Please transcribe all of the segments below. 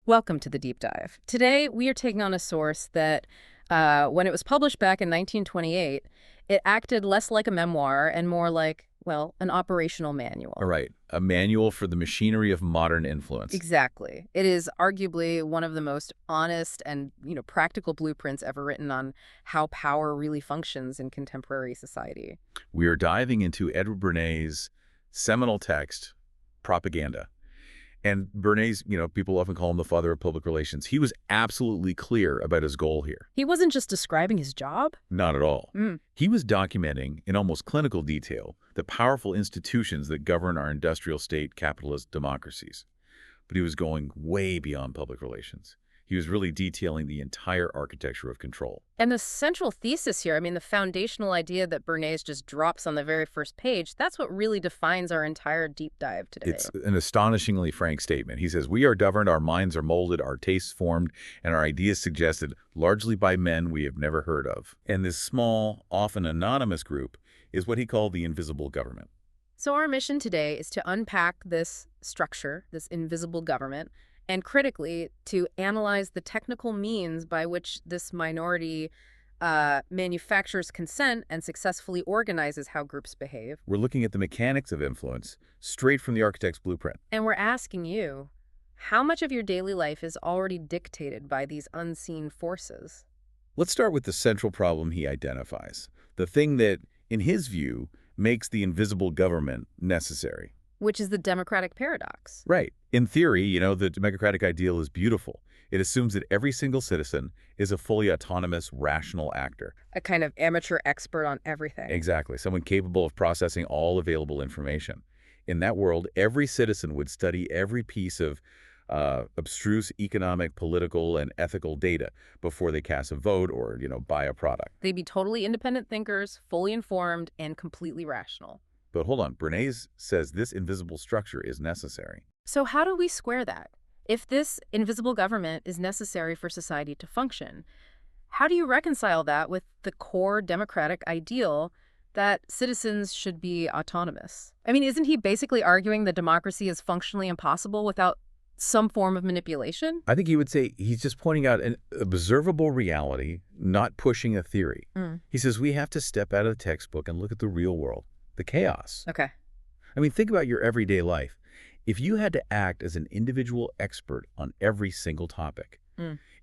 Welcome to the deep dive. Today, we are taking on a source that, when it was published back in 1928, it acted less like a memoir and more like, well, an operational All manual. right, a manual for the machinery of modern influence. Exactly. It is arguably one of the most honest and, practical blueprints ever written on how power really functions in contemporary society. We are diving into Edward Bernays' seminal text, Propaganda. And Bernays, people often call him the father of public relations. He was absolutely clear about his goal here. He wasn't just describing his job. Not at all. Mm. He was documenting, in almost clinical detail, the powerful institutions that govern our industrial state capitalist democracies. But he was going way beyond public relations. He was really detailing the entire architecture of control. And the central thesis here, the foundational idea that Bernays just drops on the very first page, that's what really defines our entire deep dive today. It's an astonishingly frank statement. He says, we are governed, our minds are molded, our tastes formed, and our ideas suggested largely by men we have never heard of. And this small, often anonymous group is what he called the invisible government. So our mission today is to unpack this structure, this invisible government, and critically to analyze the technical means by which this minority manufactures consent and successfully organizes how groups behave. We're looking at the mechanics of influence straight from the architect's blueprint. And we're asking you, how much of your daily life is already dictated by these unseen forces? Let's start with the central problem he identifies, the thing that, in his view, makes the invisible government necessary. Which is the democratic paradox. Right. In theory, the democratic ideal is beautiful. It assumes that every single citizen is a fully autonomous, rational actor. A kind of amateur expert on everything. Exactly. Someone capable of processing all available information. In that world, every citizen would study every piece of abstruse economic, political, and ethical data before they cast a vote or, buy a product. They'd be totally independent thinkers, fully informed, and completely rational. But hold on, Bernays says this invisible structure is necessary. So how do we square that? If this invisible government is necessary for society to function, how do you reconcile that with the core democratic ideal that citizens should be autonomous? Isn't he basically arguing that democracy is functionally impossible without some form of manipulation? I think he would say he's just pointing out an observable reality, not pushing a theory. He says we have to step out of the textbook and look at the real world, the chaos. Okay. Think about your everyday life. If you had to act as an individual expert on every single topic,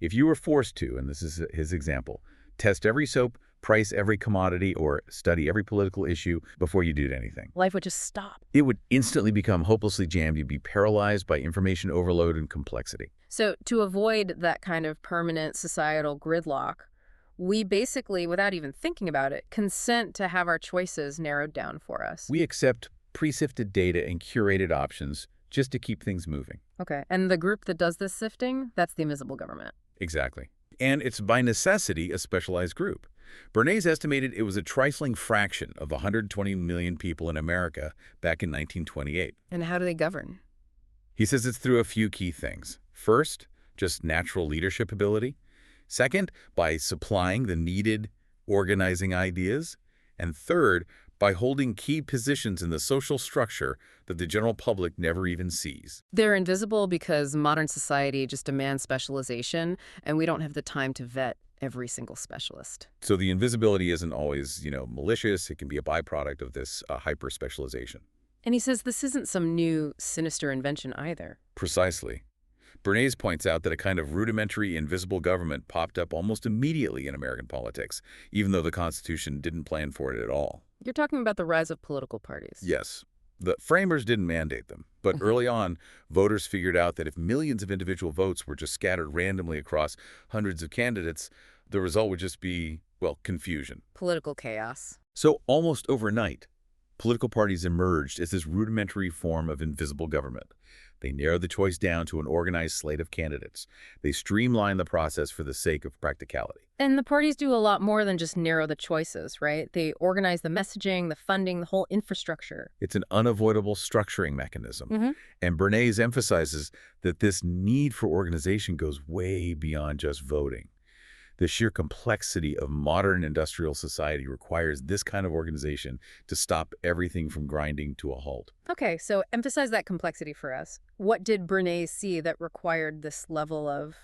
if you were forced to, and this is his example, test every soap, price every commodity, or study every political issue before you did anything, Life would just stop. it would instantly become hopelessly jammed. You'd be paralyzed by information overload and complexity. So to avoid that kind of permanent societal gridlock, we basically, without even thinking about it, consent to have our choices narrowed down for us. We accept pre-sifted data and curated options just to keep things moving. Okay. And the group that does this sifting, that's the invisible government. Exactly. And it's by necessity a specialized group. Bernays estimated it was a trifling fraction of the 120 million people in America back in 1928. And how do they govern? He says it's through a few key things. First, just natural leadership ability. Second, by supplying the needed organizing ideas. And third, by holding key positions in the social structure that the general public never even sees. They're invisible because modern society just demands specialization, and we don't have the time to vet every single specialist. So the invisibility isn't always, malicious. It can be a byproduct of this hyper-specialization. And he says this isn't some new, sinister invention either. Precisely. Bernays points out that a kind of rudimentary invisible government popped up almost immediately in American politics, even though the Constitution didn't plan for it at all. You're talking about the rise of political parties. Yes. The framers didn't mandate them, but early on, voters figured out that if millions of individual votes were just scattered randomly across hundreds of candidates, the result would just be, confusion. Political chaos. So almost overnight, political parties emerged as this rudimentary form of invisible government. They narrowed the choice down to an organized slate of candidates. They streamlined the process for the sake of practicality. And the parties do a lot more than just narrow the choices, right? They organize the messaging, the funding, the whole infrastructure. It's an unavoidable structuring mechanism. And Bernays emphasizes that this need for organization goes way beyond just voting. The sheer complexity of modern industrial society requires this kind of organization to stop everything from grinding to a halt. Okay, so emphasize that complexity for us. What did Bernays see that required this level of,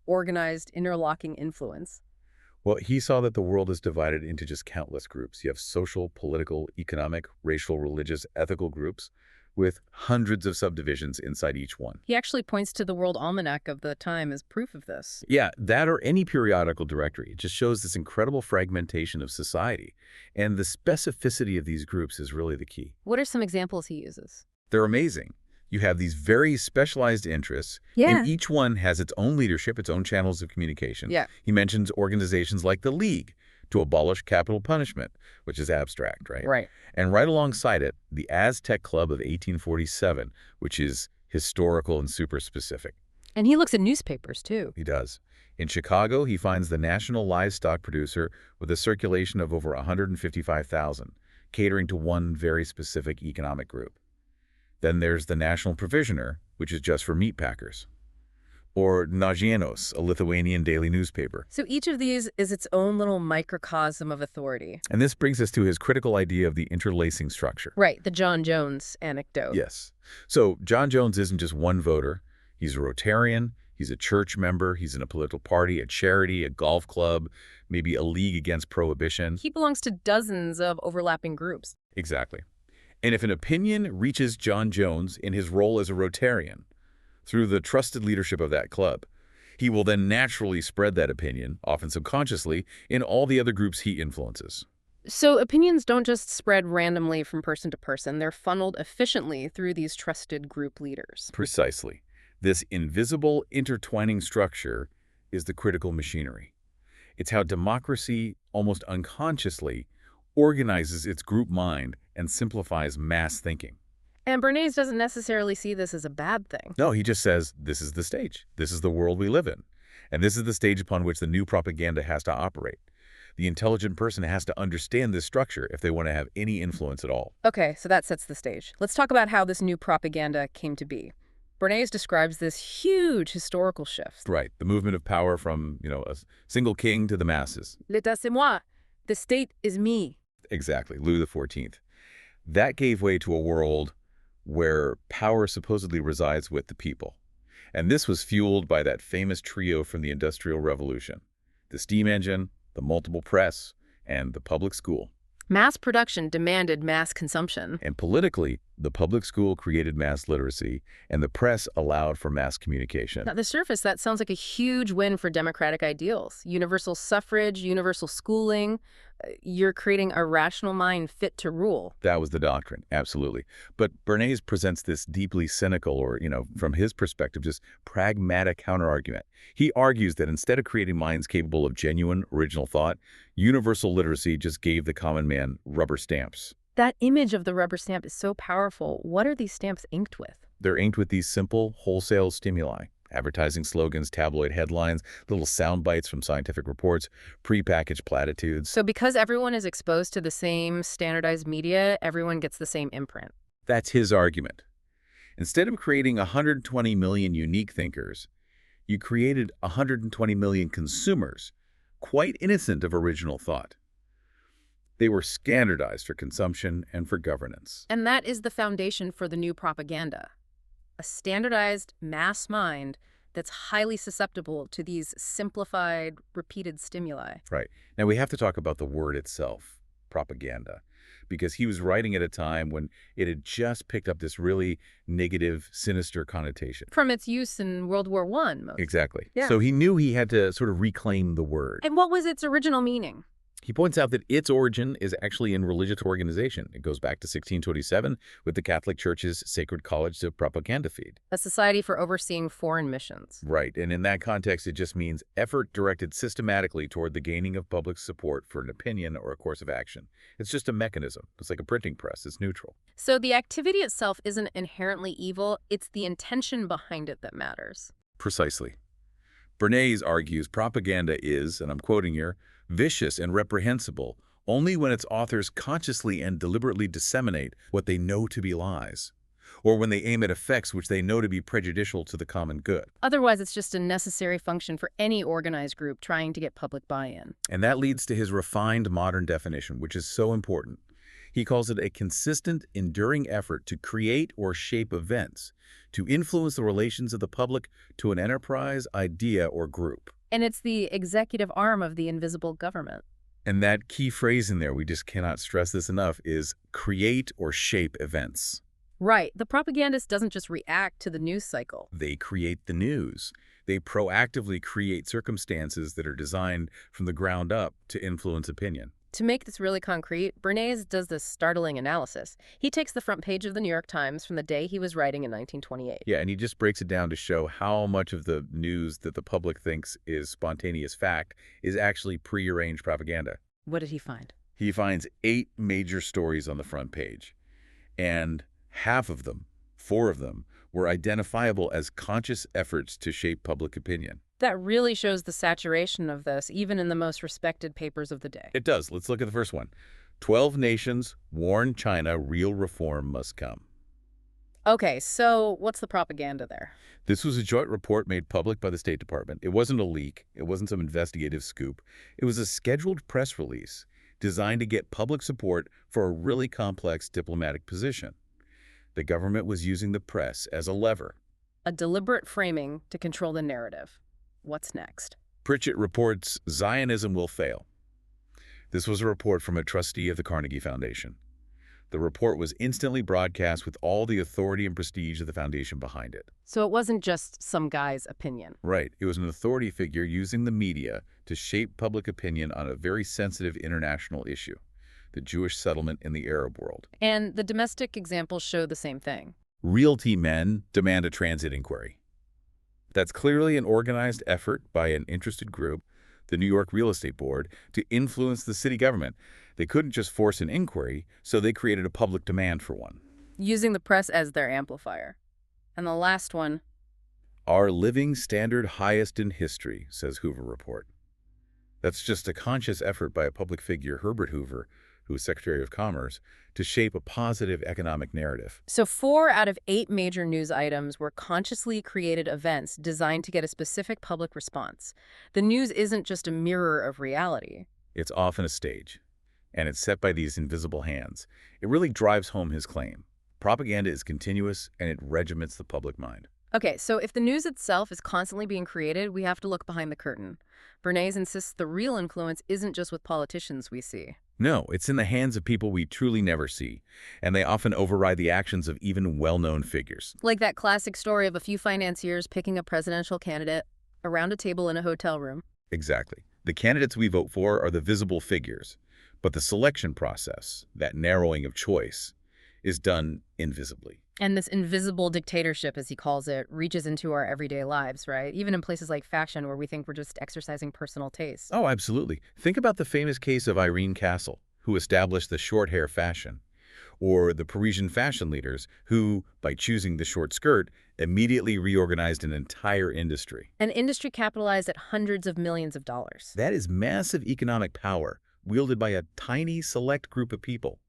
organized, interlocking influence? Well, he saw that the world is divided into just countless groups. You have social, political, economic, racial, religious, ethical groups with hundreds of subdivisions inside each one. He actually points to the World Almanac of the time as proof of this. Yeah, that or any periodical directory. It just shows this incredible fragmentation of society. And the specificity of these groups is really the key. What are some examples he uses? They're amazing. You have these very specialized interests, Yeah. and each one has its own leadership, its own channels of communication. Yeah. He mentions organizations like the League to abolish capital punishment, which is abstract, right? Right. And right alongside it, the Aztec Club of 1847, which is historical and super specific. And he looks at newspapers, too. He does. In Chicago, he finds the National Livestock Producer with a circulation of over 155,000, catering to one very specific economic group. Then there's the National Provisioner, which is just for meat packers. Or Naujienos, a Lithuanian daily newspaper. So each of these is its own little microcosm of authority. And this brings us to his critical idea of the interlacing structure. Right, the John Jones anecdote. Yes. So John Jones isn't just one voter. He's a Rotarian, he's a church member, he's in a political party, a charity, a golf club, maybe a league against prohibition. He belongs to dozens of overlapping groups. Exactly. And if an opinion reaches John Jones in his role as a Rotarian, through the trusted leadership of that club, he will then naturally spread that opinion, often subconsciously, in all the other groups he influences. So opinions don't just spread randomly from person to person. They're funneled efficiently through these trusted group leaders. Precisely. This invisible, intertwining structure is the critical machinery. It's how democracy, almost unconsciously, organizes its group mind and simplifies mass thinking. And Bernays doesn't necessarily see this as a bad thing. No, he just says, this is the stage. This is the world we live in. And this is the stage upon which the new propaganda has to operate. The intelligent person has to understand this structure if they want to have any influence at all. Okay, so that sets the stage. Let's talk about how this new propaganda came to be. Bernays describes this huge historical shift. Right, the movement of power from, a single king to the masses. L'état c'est moi. The state is me. Exactly, Louis XIV. That gave way to a world where power supposedly resides with the people. And this was fueled by that famous trio from the Industrial Revolution: the steam engine, the multiple press, and the public school. Mass production demanded mass consumption. And politically, the public school created mass literacy, and the press allowed for mass communication. At the surface, that sounds like a huge win for democratic ideals. Universal suffrage, universal schooling. You're creating a rational mind fit to rule. That was the doctrine, absolutely. But Bernays presents this deeply cynical or, from his perspective, just pragmatic counterargument. He argues that instead of creating minds capable of genuine, original thought, universal literacy just gave the common man rubber stamps. That image of the rubber stamp is so powerful. What are these stamps inked with? They're inked with these simple, wholesale stimuli. Advertising slogans, tabloid headlines, little sound bites from scientific reports, prepackaged platitudes. So because everyone is exposed to the same standardized media, everyone gets the same imprint. That's his argument. Instead of creating 120 million unique thinkers, you created 120 million consumers, quite innocent of original thought. They were standardized for consumption and for governance. And that is the foundation for the new propaganda. A standardized mass mind that's highly susceptible to these simplified, repeated stimuli. Right. Now, we have to talk about the word itself, propaganda, because he was writing at a time when it had just picked up this really negative, sinister connotation. From its use in World War I. Exactly. Yeah. So he knew he had to sort of reclaim the word. And what was its original meaning? He points out that its origin is actually in religious organization. It goes back to 1627 with the Catholic Church's Sacred College to Propaganda Feed. A society for overseeing foreign missions. Right, and in that context, it just means effort directed systematically toward the gaining of public support for an opinion or a course of action. It's just a mechanism. It's like a printing press. It's neutral. So the activity itself isn't inherently evil. It's the intention behind it that matters. Precisely. Bernays argues propaganda is, and I'm quoting here, vicious and reprehensible only when its authors consciously and deliberately disseminate what they know to be lies, or when they aim at effects which they know to be prejudicial to the common good. Otherwise, it's just a necessary function for any organized group trying to get public buy-in. And that leads to his refined modern definition, which is so important. He calls it a consistent, enduring effort to create or shape events, to influence the relations of the public to an enterprise, idea, or group. And it's the executive arm of the invisible government. And that key phrase in there, we just cannot stress this enough, is create or shape events. Right. The propagandist doesn't just react to the news cycle. They create the news. They proactively create circumstances that are designed from the ground up to influence opinion. To make this really concrete, Bernays does this startling analysis. He takes the front page of the New York Times from the day he was writing in 1928. Yeah, and he just breaks it down to show how much of the news that the public thinks is spontaneous fact is actually prearranged propaganda. What did he find? He finds 8 major stories on the front page, and half of them, 4 of them, were identifiable as conscious efforts to shape public opinion. That really shows the saturation of this, even in the most respected papers of the day. It does. Let's look at the first one. 12 nations warn China real reform must come. Okay, so what's the propaganda there? This was a joint report made public by the State Department. It wasn't a leak. It wasn't some investigative scoop. It was a scheduled press release designed to get public support for a really complex diplomatic position. The government was using the press as a lever. A deliberate framing to control the narrative. What's next? Pritchett reports Zionism will fail. This was a report from a trustee of the Carnegie Foundation. The report was instantly broadcast with all the authority and prestige of the foundation behind it. So it wasn't just some guy's opinion. Right. It was an authority figure using the media to shape public opinion on a very sensitive international issue, the Jewish settlement in the Arab world. And the domestic examples show the same thing. Realty men demand a transit inquiry. That's clearly an organized effort by an interested group, the New York Real Estate Board, to influence the city government. They couldn't just force an inquiry, so they created a public demand for one. Using the press as their amplifier. And the last one. Our living standard highest in history, says Hoover Report. That's just a conscious effort by a public figure, Herbert Hoover, who was Secretary of Commerce, to shape a positive economic narrative. So 4 out of 8 major news items were consciously created events designed to get a specific public response. The news isn't just a mirror of reality. It's often a stage, and it's set by these invisible hands. It really drives home his claim. Propaganda is continuous, and it regiments the public mind. Okay, so if the news itself is constantly being created, we have to look behind the curtain. Bernays insists the real influence isn't just with politicians we see. No, it's in the hands of people we truly never see, and they often override the actions of even well-known figures. Like that classic story of a few financiers picking a presidential candidate around a table in a hotel room. Exactly. The candidates we vote for are the visible figures, but the selection process, that narrowing of choice, is done invisibly. And this invisible dictatorship, as he calls it, reaches into our everyday lives, right? Even in places like fashion where we think we're just exercising personal taste. Oh, absolutely. Think about the famous case of Irene Castle, who established the short hair fashion, or the Parisian fashion leaders who, by choosing the short skirt, immediately reorganized an entire industry. An industry capitalized at hundreds of millions of dollars. That is massive economic power wielded by a tiny select group of people.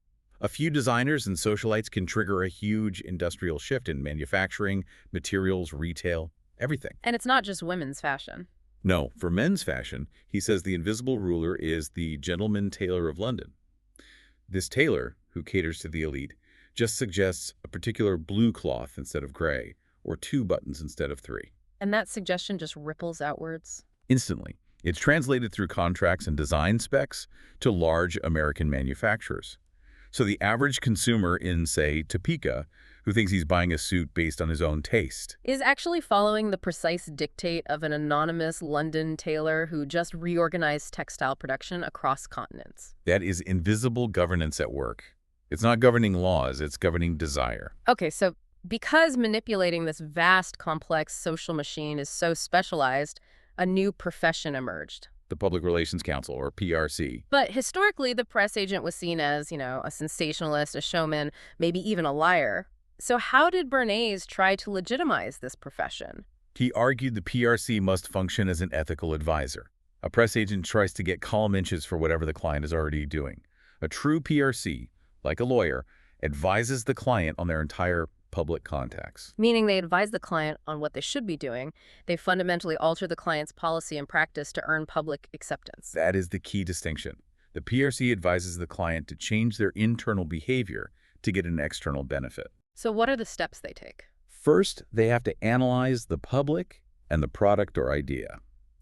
A few designers and socialites can trigger a huge industrial shift in manufacturing, materials, retail, everything. And it's not just women's fashion. No, for men's fashion, he says the invisible ruler is the gentleman tailor of London. This tailor, who caters to the elite, just suggests a particular blue cloth instead of gray, or 2 buttons instead of 3. And that suggestion just ripples outwards. Instantly. It's translated through contracts and design specs to large American manufacturers. So the average consumer in, say, Topeka, who thinks he's buying a suit based on his own taste, is actually following the precise dictate of an anonymous London tailor who just reorganized textile production across continents. That is invisible governance at work. It's not governing laws, it's governing desire. Okay, so because manipulating this vast, complex social machine is so specialized, a new profession emerged. The Public Relations Council, or PRC. But historically, the press agent was seen as, a sensationalist, a showman, maybe even a liar. So how did Bernays try to legitimize this profession? He argued the PRC must function as an ethical advisor. A press agent tries to get column inches for whatever the client is already doing. A true PRC, like a lawyer, advises the client on their entire public contacts. Meaning they advise the client on what they should be doing. They fundamentally alter the client's policy and practice to earn public acceptance. That is the key distinction. The PRC advises the client to change their internal behavior to get an external benefit. So what are the steps they take? First, they have to analyze the public and the product or idea.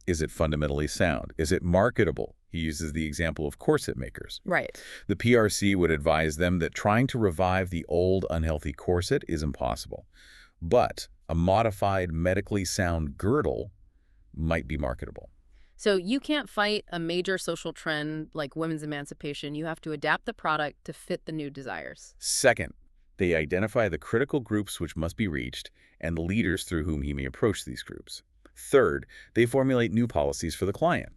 Is it fundamentally sound? Is it marketable? He uses the example of corset makers. Right. The PRC would advise them that trying to revive the old unhealthy corset is impossible, but a modified medically sound girdle might be marketable. So you can't fight a major social trend like women's emancipation. You have to adapt the product to fit the new desires. Second, they identify the critical groups which must be reached and the leaders through whom he may approach these groups. Third, they formulate new policies for the client.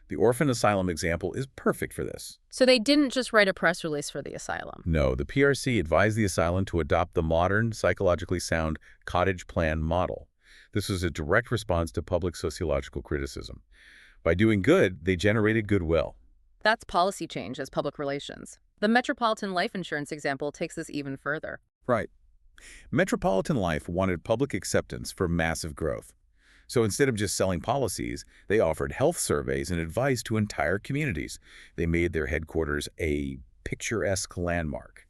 The orphan asylum example is perfect for this. So they didn't just write a press release for the asylum. No, the PRC advised the asylum to adopt the modern, psychologically sound cottage plan model. This was a direct response to public sociological criticism. By doing good, they generated goodwill. That's policy change as public relations. The Metropolitan Life Insurance example takes this even further. Right. Metropolitan Life wanted public acceptance for massive growth. So instead of just selling policies, they offered health surveys and advice to entire communities. They made their headquarters a picturesque landmark.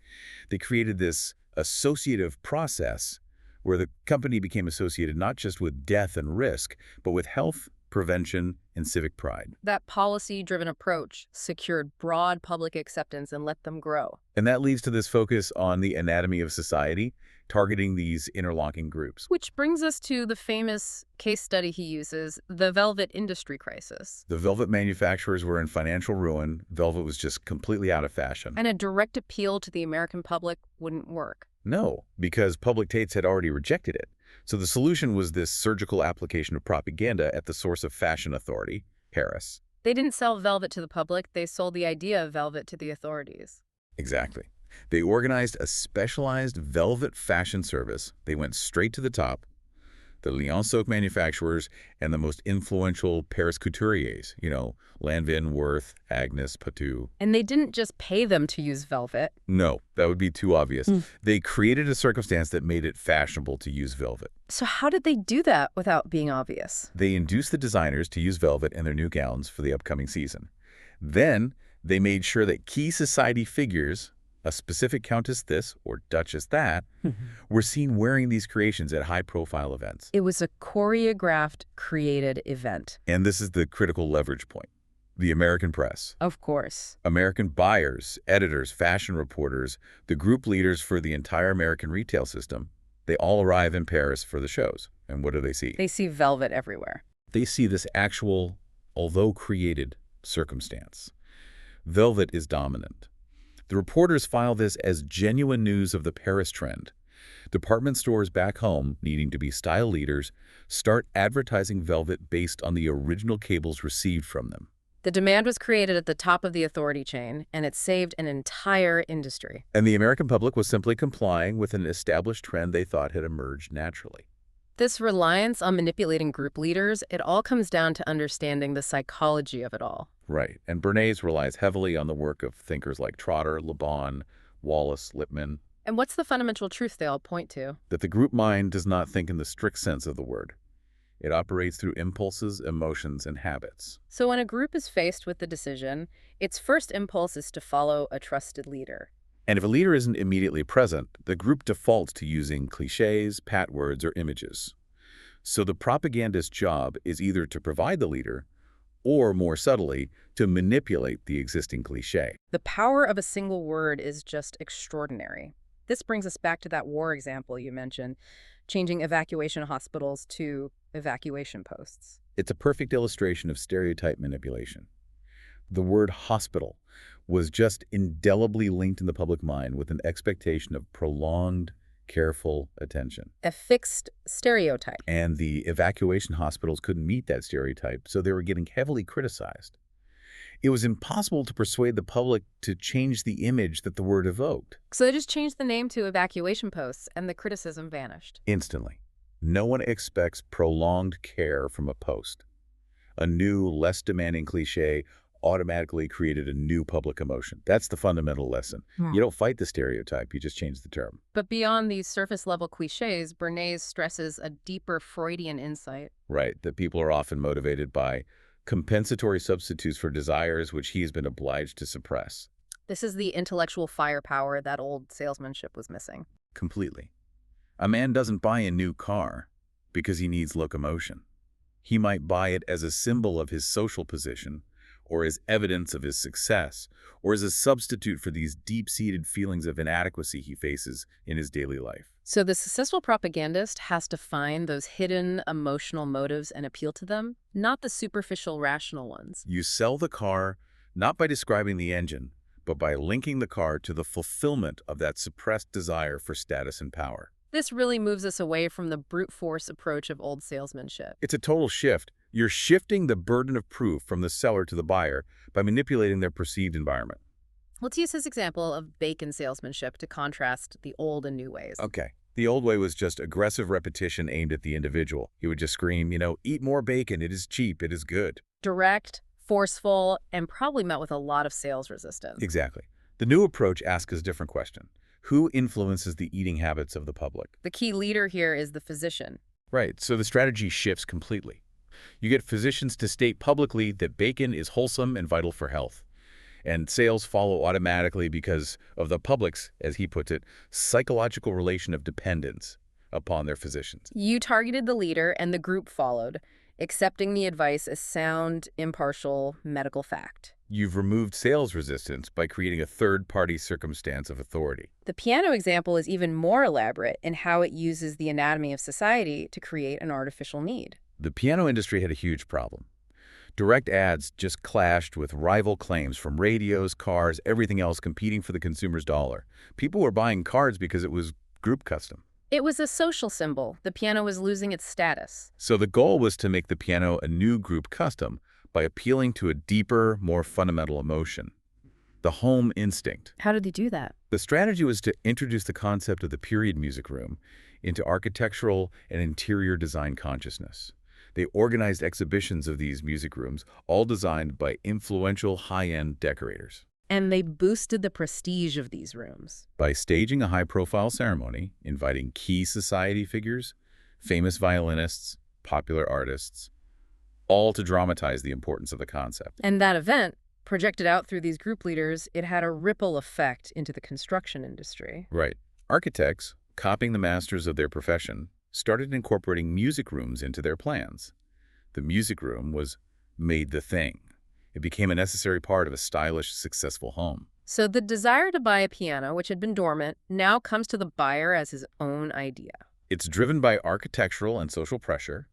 They created this associative process where the company became associated not just with death and risk, but with health, prevention, and civic pride. That policy-driven approach secured broad public acceptance and let them grow. And that leads to this focus on the anatomy of society, targeting these interlocking groups. Which brings us to the famous case study he uses, the velvet industry crisis. The velvet manufacturers were in financial ruin. Velvet was just completely out of fashion. And a direct appeal to the American public wouldn't work. No, because public tastes had already rejected it. So the solution was this surgical application of propaganda at the source of fashion authority, Paris. They didn't sell velvet to the public, they sold the idea of velvet to the authorities. Exactly. They organized a specialized velvet fashion service. They went straight to the top. The Lyon silk manufacturers and the most influential Paris couturiers, Lanvin, Worth, Agnes, Patou. And they didn't just pay them to use velvet. No, that would be too obvious. They created a circumstance that made it fashionable to use velvet. So how did they do that without being obvious? They induced the designers to use velvet in their new gowns for the upcoming season. Then they made sure that key society figures, a specific countess this or duchess that, were seen wearing these creations at high-profile events. It was a choreographed, created event. And this is the critical leverage point. The American press. Of course. American buyers, editors, fashion reporters, the group leaders for the entire American retail system, they all arrive in Paris for the shows. And what do they see? They see velvet everywhere. They see this actual, although created, circumstance. Velvet is dominant. The reporters file this as genuine news of the Paris trend. Department stores back home, needing to be style leaders, start advertising velvet based on the original cables received from them. The demand was created at the top of the authority chain, and it saved an entire industry. And the American public was simply complying with an established trend they thought had emerged naturally. This reliance on manipulating group leaders, it all comes down to understanding the psychology of it all. Right, and Bernays relies heavily on the work of thinkers like Trotter, Le Bon, Wallace, Lippmann. And what's the fundamental truth they all point to? That the group mind does not think in the strict sense of the word. It operates through impulses, emotions, and habits. So when a group is faced with the decision, its first impulse is to follow a trusted leader. And if a leader isn't immediately present, the group defaults to using cliches, pat words, or images. So the propagandist's job is either to provide the leader, or more subtly, to manipulate the existing cliche. The power of a single word is just extraordinary. This brings us back to that war example you mentioned, changing evacuation hospitals to evacuation posts. It's a perfect illustration of stereotype manipulation. The word hospital was just indelibly linked in the public mind with an expectation of prolonged, careful attention. A fixed stereotype. And the evacuation hospitals couldn't meet that stereotype, so they were getting heavily criticized. It was impossible to persuade the public to change the image that the word evoked. So they just changed the name to evacuation posts, and the criticism vanished. Instantly. No one expects prolonged care from a post. A new, less demanding cliche automatically created a new public emotion. That's the fundamental lesson. Hmm. You don't fight the stereotype, you just change the term. But beyond these surface-level cliches, Bernays stresses a deeper Freudian insight. Right, that people are often motivated by compensatory substitutes for desires which he has been obliged to suppress. This is the intellectual firepower that old salesmanship was missing. Completely. A man doesn't buy a new car because he needs locomotion. He might buy it as a symbol of his social position, or as evidence of his success, or as a substitute for these deep-seated feelings of inadequacy he faces in his daily life. So the successful propagandist has to find those hidden emotional motives and appeal to them, not the superficial rational ones. You sell the car not by describing the engine, but by linking the car to the fulfillment of that suppressed desire for status and power. This really moves us away from the brute force approach of old salesmanship. It's a total shift. You're shifting the burden of proof from the seller to the buyer by manipulating their perceived environment. Let's use his example of bacon salesmanship to contrast the old and new ways. Okay. The old way was just aggressive repetition aimed at the individual. He would just scream, eat more bacon, it is cheap, it is good. Direct, forceful, and probably met with a lot of sales resistance. Exactly. The new approach asks a different question. Who influences the eating habits of the public? The key leader here is the physician. Right, so the strategy shifts completely. You get physicians to state publicly that bacon is wholesome and vital for health. And sales follow automatically because of the public's, as he puts it, psychological relation of dependence upon their physicians. You targeted the leader and the group followed, accepting the advice as sound, impartial medical fact. You've removed sales resistance by creating a third-party circumstance of authority. The piano example is even more elaborate in how it uses the anatomy of society to create an artificial need. The piano industry had a huge problem. Direct ads just clashed with rival claims from radios, cars, everything else competing for the consumer's dollar. People were buying cards because it was group custom. It was a social symbol. The piano was losing its status. So the goal was to make the piano a new group custom by appealing to a deeper, more fundamental emotion, the home instinct. How did they do that? The strategy was to introduce the concept of the period music room into architectural and interior design consciousness. They organized exhibitions of these music rooms, all designed by influential high-end decorators. And they boosted the prestige of these rooms. By staging a high-profile ceremony, inviting key society figures, famous violinists, popular artists, all to dramatize the importance of the concept. And that event, projected out through these group leaders, it had a ripple effect into the construction industry. Right. Architects, copying the masters of their profession, started incorporating music rooms into their plans. The music room was made the thing. It became a necessary part of a stylish, successful home. So the desire to buy a piano, which had been dormant, now comes to the buyer as his own idea. It's driven by architectural and social pressure.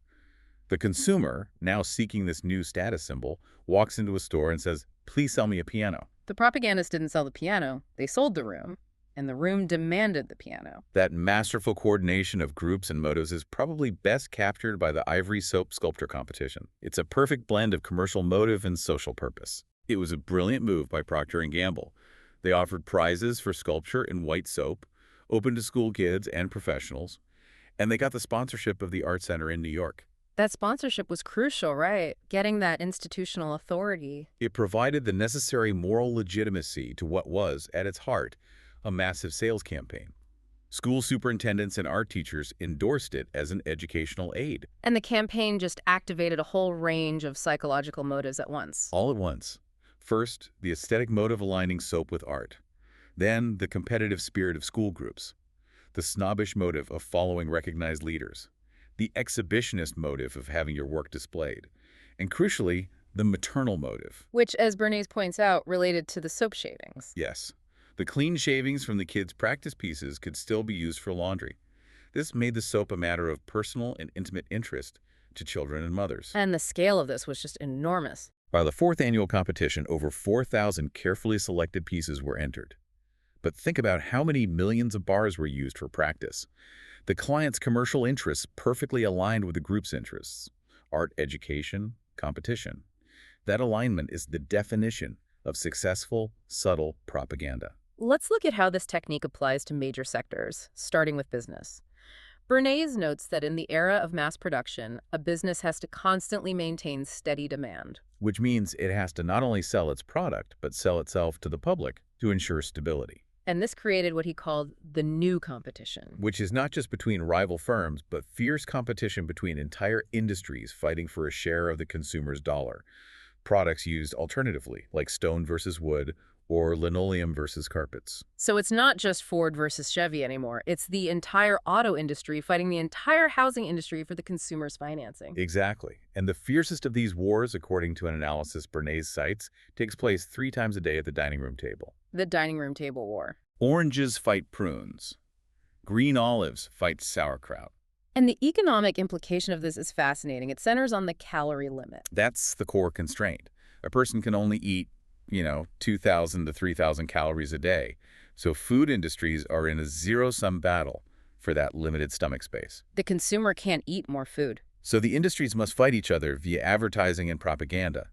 The consumer, now seeking this new status symbol, walks into a store and says, "Please sell me a piano." The propagandists didn't sell the piano, they sold the room, and the room demanded the piano. That masterful coordination of groups and motives is probably best captured by the ivory soap sculpture competition. It's a perfect blend of commercial motive and social purpose. It was a brilliant move by Procter & Gamble. They offered prizes for sculpture in white soap, open to school kids and professionals, and they got the sponsorship of the Art Center in New York. That sponsorship was crucial, right? Getting that institutional authority. It provided the necessary moral legitimacy to what was, at its heart, a massive sales campaign. School superintendents and art teachers endorsed it as an educational aid. And the campaign just activated a whole range of psychological motives at once. All at once. First, the aesthetic motive aligning soap with art. Then, the competitive spirit of school groups. The snobbish motive of following recognized leaders. The exhibitionist motive of having your work displayed. And crucially, the maternal motive. Which, as Bernays points out, related to the soap shavings. Yes. The clean shavings from the kids' practice pieces could still be used for laundry. This made the soap a matter of personal and intimate interest to children and mothers. And the scale of this was just enormous. By the fourth annual competition, over 4,000 carefully selected pieces were entered. But think about how many millions of bars were used for practice. The client's commercial interests perfectly aligned with the group's interests. Art, education, competition. That alignment is the definition of successful, subtle propaganda. Let's look at how this technique applies to major sectors, starting with business. Bernays notes that in the era of mass production, a business has to constantly maintain steady demand. which means it has to not only sell its product, but sell itself to the public to ensure stability, And this created what he called the new competition. which is not just between rival firms, but fierce competition between entire industries fighting for a share of the consumer's dollar. Products used alternatively, like stone versus wood or linoleum versus carpets. So it's not just Ford versus Chevy anymore. It's the entire auto industry fighting the entire housing industry for the consumer's financing. Exactly. And the fiercest of these wars, according to an analysis Bernays cites, takes place 3 times a day at the dining room table. The dining room table war. Oranges fight prunes. Green olives fight sauerkraut. And the economic implication of this is fascinating. It centers on the calorie limit. That's the core constraint. A person can only eat, 2,000 to 3,000 calories a day. So food industries are in a zero-sum battle for that limited stomach space. The consumer can't eat more food. So the industries must fight each other via advertising and propaganda.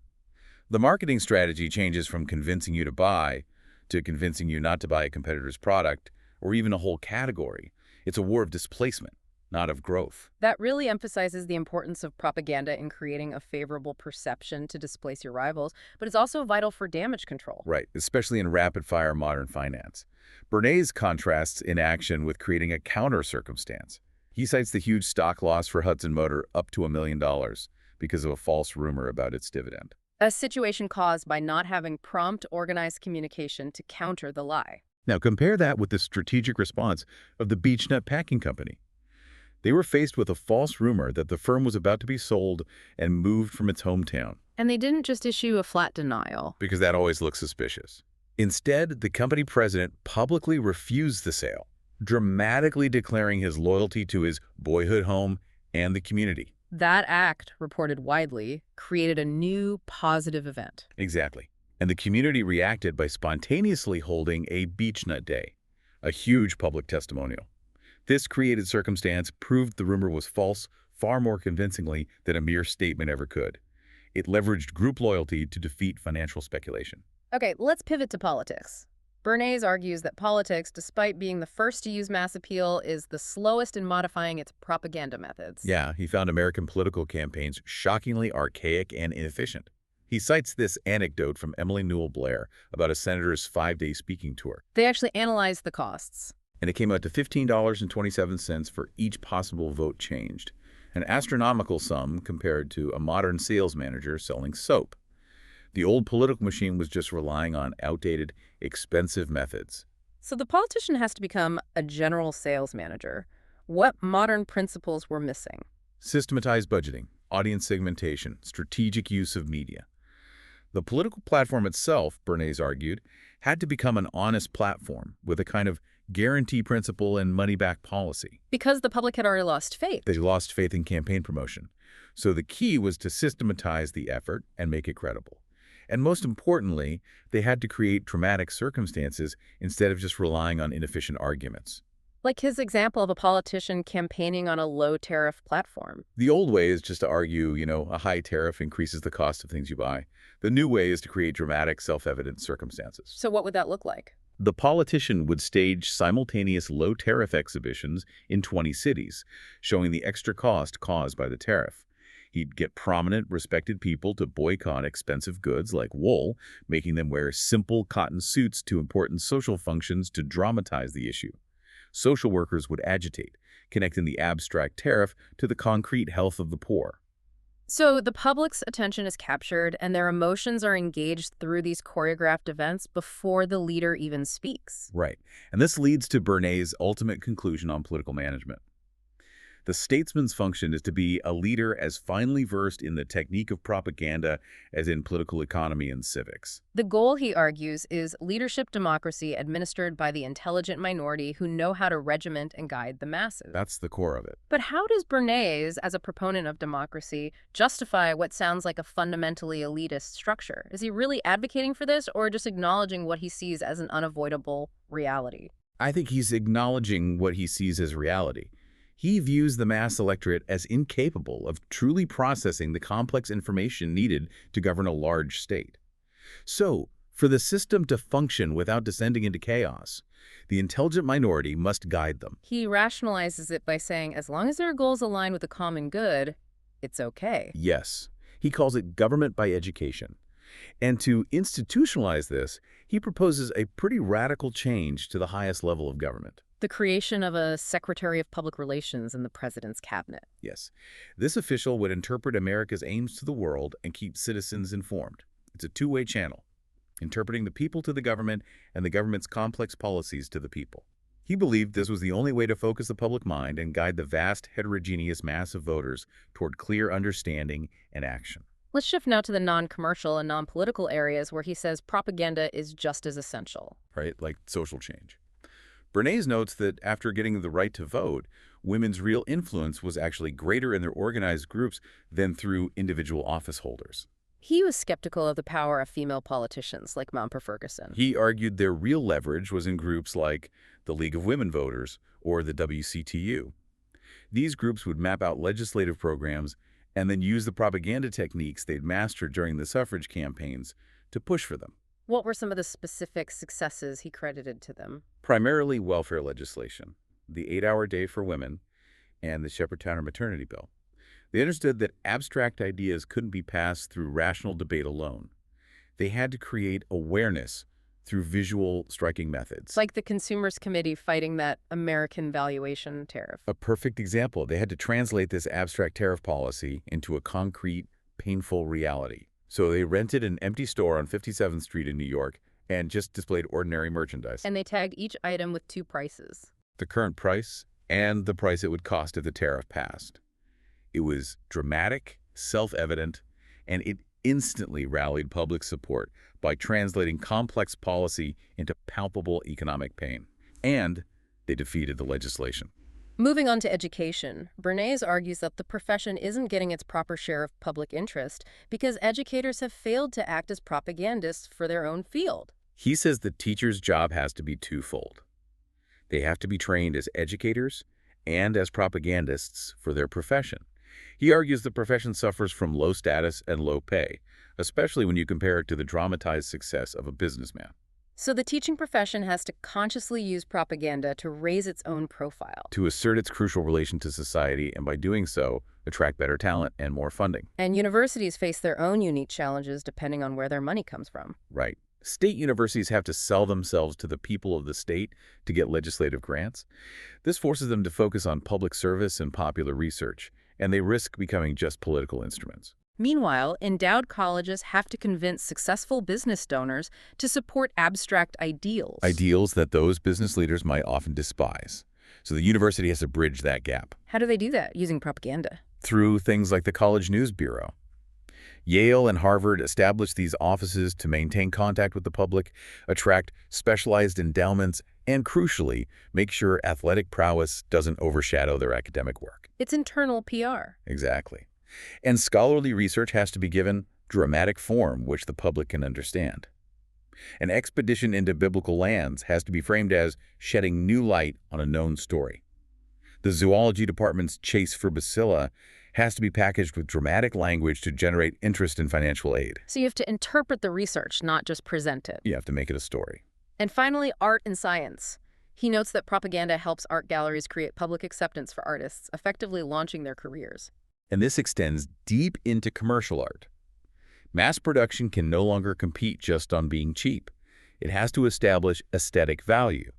The marketing strategy changes from convincing you to buy to convincing you not to buy a competitor's product or even a whole category. It's a war of displacement, not of growth. That really emphasizes the importance of propaganda in creating a favorable perception to displace your rivals, but it's also vital for damage control. Right, especially in rapid-fire modern finance. Bernays contrasts inaction with creating a counter-circumstance. He cites the huge stock loss for Hudson Motor up to $1 million because of a false rumor about its dividend. A situation caused by not having prompt, organized communication to counter the lie. Now compare that with the strategic response of the Beechnut Packing Company. They were faced with a false rumor that the firm was about to be sold and moved from its hometown. And they didn't just issue a flat denial. Because that always looks suspicious. Instead, the company president publicly refused the sale, dramatically declaring his loyalty to his boyhood home and the community. That act, reported widely, created a new positive event. Exactly. And the community reacted by spontaneously holding a Beechnut Day, a huge public testimonial. This created circumstance proved the rumor was false far more convincingly than a mere statement ever could. It leveraged group loyalty to defeat financial speculation. Okay, let's pivot to politics. Bernays argues that politics, despite being the first to use mass appeal, is the slowest in modifying its propaganda methods. Yeah, he found American political campaigns shockingly archaic and inefficient. He cites this anecdote from Emily Newell Blair about a senator's 5-day speaking tour. They actually analyzed the costs. And it came out to $15.27 for each possible vote changed, an astronomical sum compared to a modern sales manager selling soap. The old political machine was just relying on outdated, expensive methods. So the politician has to become a general sales manager. What modern principles were missing? Systematized budgeting, audience segmentation, strategic use of media. The political platform itself, Bernays argued, had to become an honest platform with a kind of guarantee principle and money-back policy. Because the public had already lost faith. They lost faith in campaign promotion. So the key was to systematize the effort and make it credible. And most importantly, they had to create dramatic circumstances instead of just relying on inefficient arguments. Like his example of a politician campaigning on a low-tariff platform. The old way is just to argue, a high tariff increases the cost of things you buy. The new way is to create dramatic, self-evident circumstances. So what would that look like? The politician would stage simultaneous low-tariff exhibitions in 20 cities, showing the extra cost caused by the tariff. He'd get prominent, respected people to boycott expensive goods like wool, making them wear simple cotton suits to important social functions to dramatize the issue. Social workers would agitate, connecting the abstract tariff to the concrete health of the poor. So the public's attention is captured and their emotions are engaged through these choreographed events before the leader even speaks. Right. And this leads to Bernays' ultimate conclusion on political management. The statesman's function is to be a leader as finely versed in the technique of propaganda as in political economy and civics. The goal, he argues, is leadership democracy administered by the intelligent minority who know how to regiment and guide the masses. That's the core of it. But how does Bernays, as a proponent of democracy, justify what sounds like a fundamentally elitist structure? Is he really advocating for this or just acknowledging what he sees as an unavoidable reality? I think he's acknowledging what he sees as reality. He views the mass electorate as incapable of truly processing the complex information needed to govern a large state. So, For the system to function without descending into chaos, the intelligent minority must guide them. He rationalizes it by saying as long as their goals align with the common good, it's okay. Yes, he calls it government by education. And to institutionalize this, he proposes a pretty radical change to the highest level of government. The creation of a Secretary of Public Relations in the president's cabinet. Yes, this official would interpret America's aims to the world and keep citizens informed. It's a two-way channel, interpreting the people to the government and the government's complex policies to the people. He believed this was the only way to focus the public mind and guide the vast, heterogeneous mass of voters toward clear understanding and action. Let's shift now to the non-commercial and non-political areas where he says propaganda is just as essential. Right, like social change. Bernays notes that after getting the right to vote, women's real influence was actually greater in their organized groups than through individual office holders. He was skeptical of the power of female politicians like Mountper Ferguson. He argued their real leverage was in groups like the League of Women Voters or the WCTU. These groups would map out legislative programs and then use the propaganda techniques they'd mastered during the suffrage campaigns to push for them. What were some of the specific successes he credited to them? Primarily welfare legislation, the 8-hour day for women, and the Shepherd-Towner maternity bill. They understood that abstract ideas couldn't be passed through rational debate alone. They had to create awareness through visual, striking methods. It's like the Consumers Committee fighting that American valuation tariff. A perfect example. They had to translate this abstract tariff policy into a concrete, painful reality. So they rented an empty store on 57th Street in New York and just displayed ordinary merchandise. And they tagged each item with 2 prices. The current price and the price it would cost if the tariff passed. It was dramatic, self-evident, and it instantly rallied public support by translating complex policy into palpable economic pain. And they defeated the legislation. Moving on to education, Bernays argues that the profession isn't getting its proper share of public interest because educators have failed to act as propagandists for their own field. He says the teacher's job has to be twofold. They have to be trained as educators and as propagandists for their profession. He argues the profession suffers from low status and low pay, especially when you compare it to the dramatized success of a businessman. So the teaching profession has to consciously use propaganda to raise its own profile. To assert its crucial relation to society, and by doing so, attract better talent and more funding. And universities face their own unique challenges depending on where their money comes from. Right. State universities have to sell themselves to the people of the state to get legislative grants. This forces them to focus on public service and popular research, and they risk becoming just political instruments. Meanwhile, endowed colleges have to convince successful business donors to support abstract ideals. Ideals that those business leaders might often despise. So the university has to bridge that gap. How do they do that? Using propaganda. Through things like the College News Bureau. Yale and Harvard established these offices to maintain contact with the public, attract specialized endowments, and crucially, make sure athletic prowess doesn't overshadow their academic work. It's internal PR. Exactly. And scholarly research has to be given dramatic form which the public can understand. An expedition into biblical lands has to be framed as shedding new light on a known story. The zoology department's chase for bacilla has to be packaged with dramatic language to generate interest in financial aid. So you have to interpret the research, not just present it. You have to make it a story. And finally, art and science. He notes that propaganda helps art galleries create public acceptance for artists, effectively launching their careers. And this extends deep into commercial art. Mass production can no longer compete just on being cheap. It has to establish aesthetic value.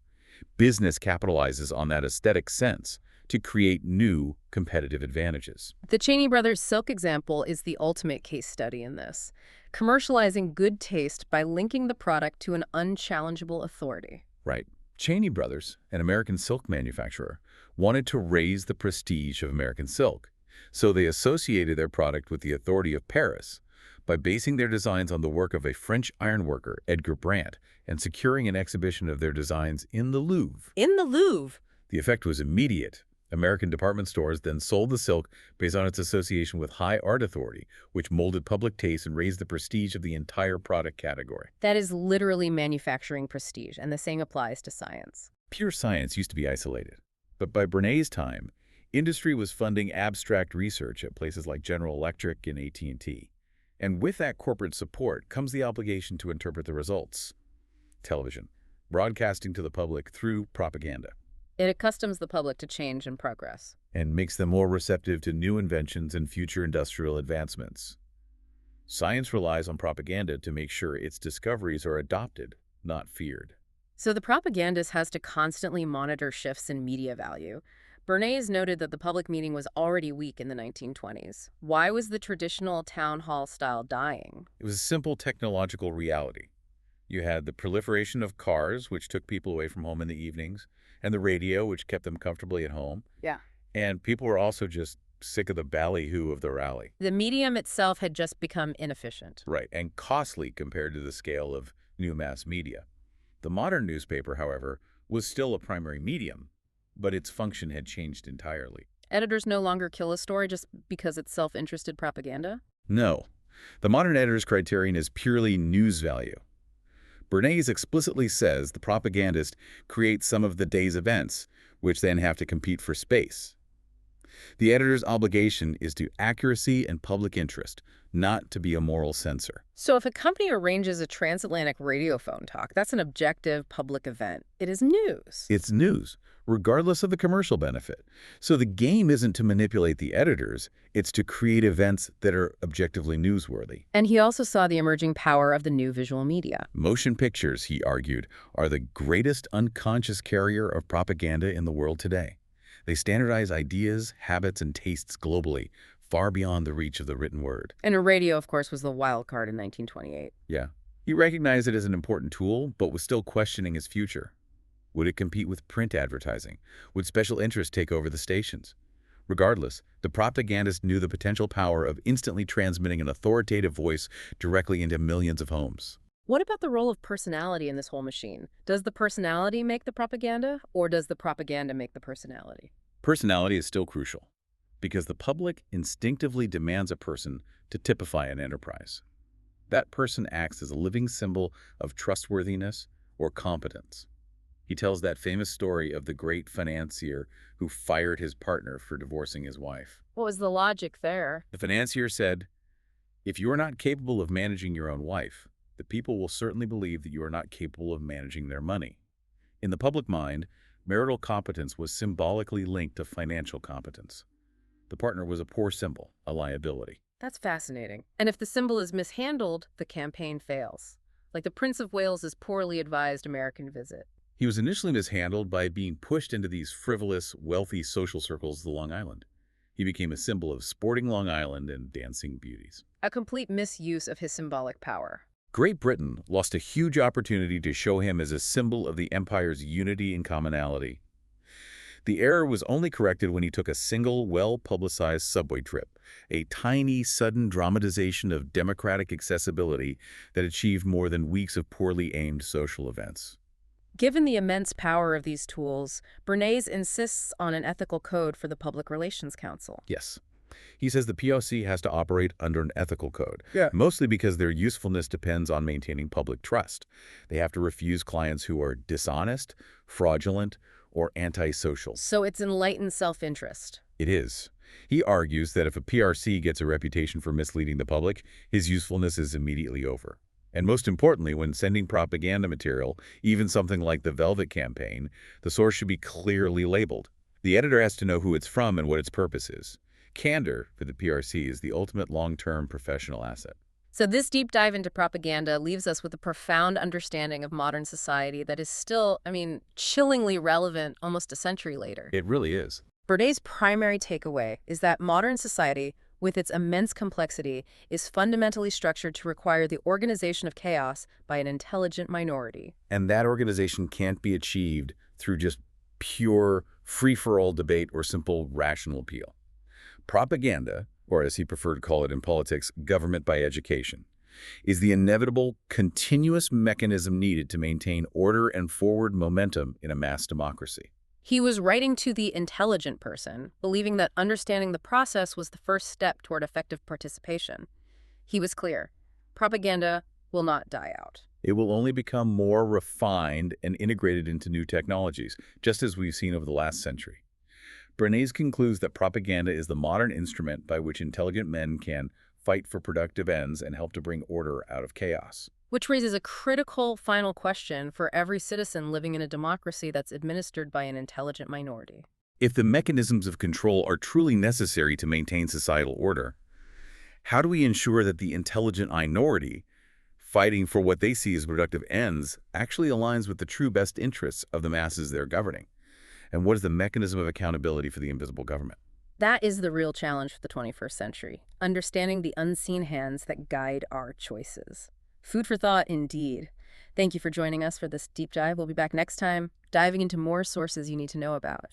Business capitalizes on that aesthetic sense to create new competitive advantages. The Cheney Brothers silk example is the ultimate case study in this, commercializing good taste by linking the product to an unchallengeable authority. Right. Cheney Brothers, an American silk manufacturer, wanted to raise the prestige of American silk. So they associated their product with the authority of Paris by basing their designs on the work of a French ironworker, Edgar Brandt, and securing an exhibition of their designs in the Louvre. In the Louvre? The effect was immediate. American department stores then sold the silk based on its association with high art authority, which molded public taste and raised the prestige of the entire product category. That is literally manufacturing prestige, and the same applies to science. Pure science used to be isolated. But by Bernays' time, industry was funding abstract research at places like General Electric and AT&T. And with that corporate support comes the obligation to interpret the results. Television, broadcasting to the public through propaganda, It accustoms the public to change and progress. and makes them more receptive to new inventions and future industrial advancements. Science relies on propaganda to make sure its discoveries are adopted, not feared. So the propagandist has to constantly monitor shifts in media value. Bernays noted that the public meeting was already weak in the 1920s. Why was the traditional town hall style dying? It was a simple technological reality. You had the proliferation of cars, which took people away from home in the evenings, and the radio, which kept them comfortably at home. Yeah. And people were also just sick of the ballyhoo of the rally. The medium itself had just become inefficient. Right, and costly compared to the scale of new mass media. The modern newspaper, however, was still a primary medium, but its function had changed entirely. Editors no longer kill a story just because it's self-interested propaganda? No, the modern editor's criterion is purely news value. Bernays explicitly says the propagandist creates some of the day's events, which then have to compete for space. The editor's obligation is to accuracy and public interest, not to be a moral censor. So if a company arranges a transatlantic radiophone talk, that's an objective public event. It is news. It's news, regardless of the commercial benefit. So the game isn't to manipulate the editors, it's to create events that are objectively newsworthy. And he also saw the emerging power of the new visual media. Motion pictures, he argued, are the greatest unconscious carrier of propaganda in the world today. They standardize ideas, habits, and tastes globally, far beyond the reach of the written word. And radio, of course, was the wild card in 1928. Yeah. He recognized it as an important tool, but was still questioning its future. Would it compete with print advertising? Would special interests take over the stations? Regardless, the propagandist knew the potential power of instantly transmitting an authoritative voice directly into millions of homes. What about the role of personality in this whole machine? Does the personality make the propaganda, or does the propaganda make the personality? Personality is still crucial, because the public instinctively demands a person to typify an enterprise. That person acts as a living symbol of trustworthiness or competence. He tells that famous story of the great financier who fired his partner for divorcing his wife. What was the logic there? The financier said, "If you are not capable of managing your own wife, the people will certainly believe that you are not capable of managing their money." In the public mind, marital competence was symbolically linked to financial competence. The partner was a poor symbol, a liability. That's fascinating. And if the symbol is mishandled, the campaign fails. Like the Prince of Wales's poorly advised American visit. He was initially mishandled by being pushed into these frivolous, wealthy social circles of the Long Island. He became a symbol of sporting Long Island and dancing beauties. A complete misuse of his symbolic power. Great Britain lost a huge opportunity to show him as a symbol of the empire's unity and commonality. The error was only corrected when he took a single, well-publicized subway trip, a tiny, sudden dramatization of democratic accessibility that achieved more than weeks of poorly aimed social events. Given the immense power of these tools, Bernays insists on an ethical code for the Public Relations Council. Yes. He says the PLC has to operate under an ethical code, Yeah. mostly because their usefulness depends on maintaining public trust. They have to refuse clients who are dishonest, fraudulent, or antisocial. So it's enlightened self-interest. It is. He argues that if a PRC gets a reputation for misleading the public, his usefulness is immediately over. And most importantly, when sending propaganda material, even something like the Velvet campaign, the source should be clearly labeled. The editor has to know who it's from and what its purpose is. Candor for the PRC is the ultimate long-term professional asset. So this deep dive into propaganda leaves us with a profound understanding of modern society that is still, chillingly relevant almost a century later. It really is. Bernays' primary takeaway is that modern society, with its immense complexity, is fundamentally structured to require the organization of chaos by an intelligent minority. And that organization can't be achieved through just pure free-for-all debate or simple rational appeal. Propaganda, or as he preferred to call it in politics, government by education, is the inevitable, continuous mechanism needed to maintain order and forward momentum in a mass democracy. He was writing to the intelligent person, believing that understanding the process was the first step toward effective participation. He was clear. Propaganda will not die out. It will only become more refined and integrated into new technologies, just as we've seen over the last century. Bernays concludes that propaganda is the modern instrument by which intelligent men can fight for productive ends, and help to bring order out of chaos. Which raises a critical final question for every citizen living in a democracy that's administered by an intelligent minority. If the mechanisms of control are truly necessary to maintain societal order, how do we ensure that the intelligent minority, fighting for what they see as productive ends, actually aligns with the true best interests of the masses they're governing? And what is the mechanism of accountability for the invisible government? That is the real challenge for the 21st century, understanding the unseen hands that guide our choices. Food for thought, indeed. Thank you for joining us for this deep dive. We'll be back next time, diving into more sources you need to know about.